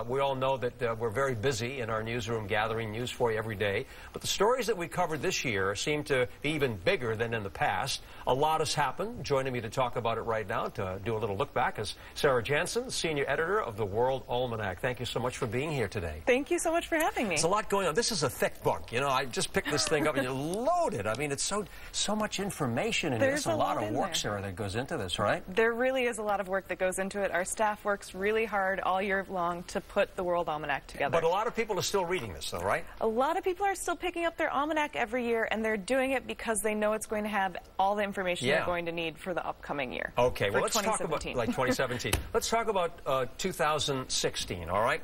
We all know that we're very busy in our newsroom gathering news for you every day, but the stories that we covered this year seem to be even bigger than in the past. A lot has happened. Joining me to talk about it right now to do a little look back is Sarah Janssen, senior editor of the World Almanac. Thank you so much for being here today. Thank you so much for having me. There's a lot going on. This is a thick book. You know, I just picked this thing up and you're loaded. I mean, it's so much information, and there's a lot of work, Sarah, that goes into this, right? There really is a lot of work that goes into it. Our staff works really hard all year long to put the World Almanac together. But a lot of people are still reading this, though, right? A lot of people are still picking up their almanac every year, and they're doing it because they know it's going to have all the information they're going to need for the upcoming year. Okay, well, let's talk about, like, 2017. Let's talk about 2016, all right?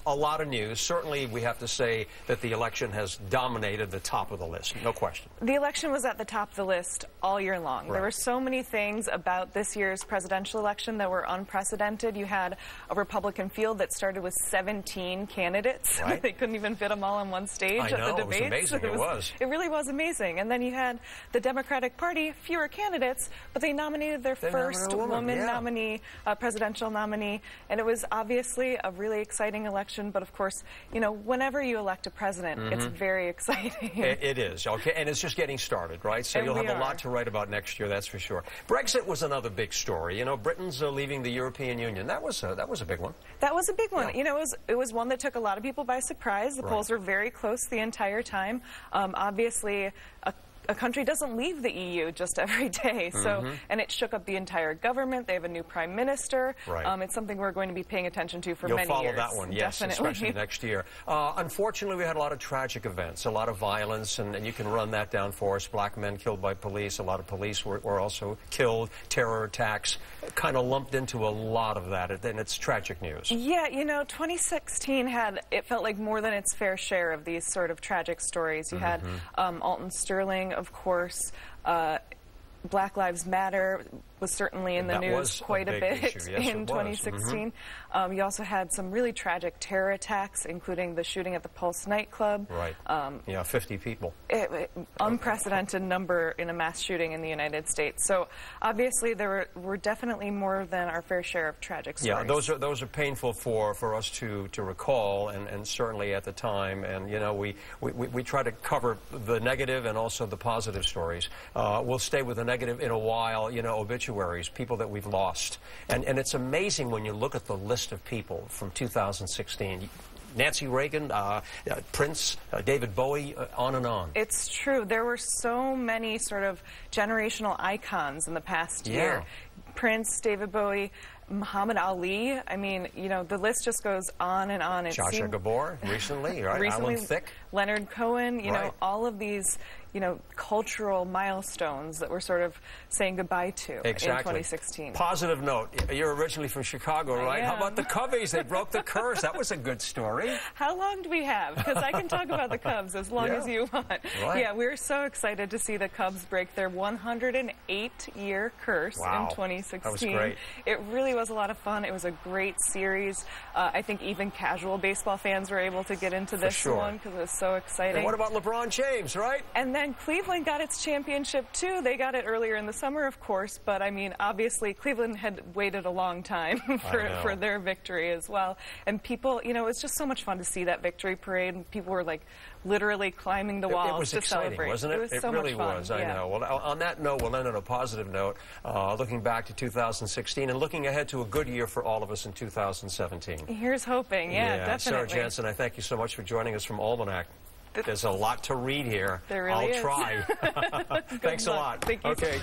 A lot of news. Certainly, we have to say that the election has dominated the top of the list, no question. The election was at the top of the list all year long. Right. There were so many things about this year's presidential election that were unprecedented. You had a Republican field that started with 17 candidates. Right. They couldn't even fit them all on one stage at the debates. It was amazing. It really was amazing. And then you had the Democratic Party, fewer candidates, but they nominated their first woman nominee, presidential nominee, and it was obviously a really exciting election. But of course, you know, whenever you elect a president, it's very exciting. It is, okay, and it's just getting started, right? So you'll have a lot to write about next year, that's for sure. Brexit was another big story. You know, Britain's leaving the European Union. That was a big one. That was a big one. Yeah. You know, it was one that took a lot of people by surprise. The polls were very close the entire time. Obviously, a country doesn't leave the EU just every day, so and it shook up the entire government. They have a new prime minister. Right. It's something we're going to be paying attention to for many years. You'll follow that one, yes, definitely. Especially next year. Unfortunately, we had a lot of tragic events, a lot of violence, and you can run that down for us. Black men killed by police. A lot of police were also killed. Terror attacks kind of lumped into a lot of that, and it's tragic news. Yeah, you know, 2016 it felt like more than its fair share of these sort of tragic stories. You had Alton Sterling, of course. Black Lives Matter was certainly in the news quite a bit in 2016. You also had some really tragic terror attacks, including the shooting at the Pulse nightclub. Right. Yeah, 50 people. Unprecedented number in a mass shooting in the United States. So obviously there were definitely more than our fair share of tragic stories. Yeah, those are painful for us to recall, and certainly at the time. And you know, we try to cover the negative and also the positive stories. We'll stay with the negative in a while. You know, obituaries, people that we've lost, and it's amazing when you look at the list of people from 2016. Nancy Reagan, Prince, David Bowie, on and on. It's true. There were so many sort of generational icons in the past year. Prince, David Bowie, Muhammad Ali. I mean, you know, the list just goes on and on. Joshua Gabor, recently, right? Alan Thicke. Leonard Cohen, you know, all of these, you know, cultural milestones that we're sort of saying goodbye to in 2016. Positive note, you're originally from Chicago, right? How about the Cubbies? They broke the curse. That was a good story. How long do we have? Because I can talk about the Cubs as long as you want. Right. Yeah, we're so excited to see the Cubs break their 108-year curse in 2016. That was great. It really was a lot of fun. It was a great series. I think even casual baseball fans were able to get into this one because it was so exciting. And what about LeBron James, right? And then Cleveland got its championship too. They got it earlier in the summer, of course, but I mean, obviously Cleveland had waited a long time for their victory as well. And people, you know, it's just so much fun to see that victory parade. And people were like literally climbing the walls to celebrate. It was exciting, wasn't it? It was so really much fun. Was. I know. Well, on that note, we'll end on a positive note, looking back to 2016 and looking ahead to a good year for all of us in 2017. Here's hoping. Yeah, definitely. Sarah Janssen, I thank you so much for joining us from Almanac. There's a lot to read here. There really is. I'll try. Thanks a lot. Thank you. Okay.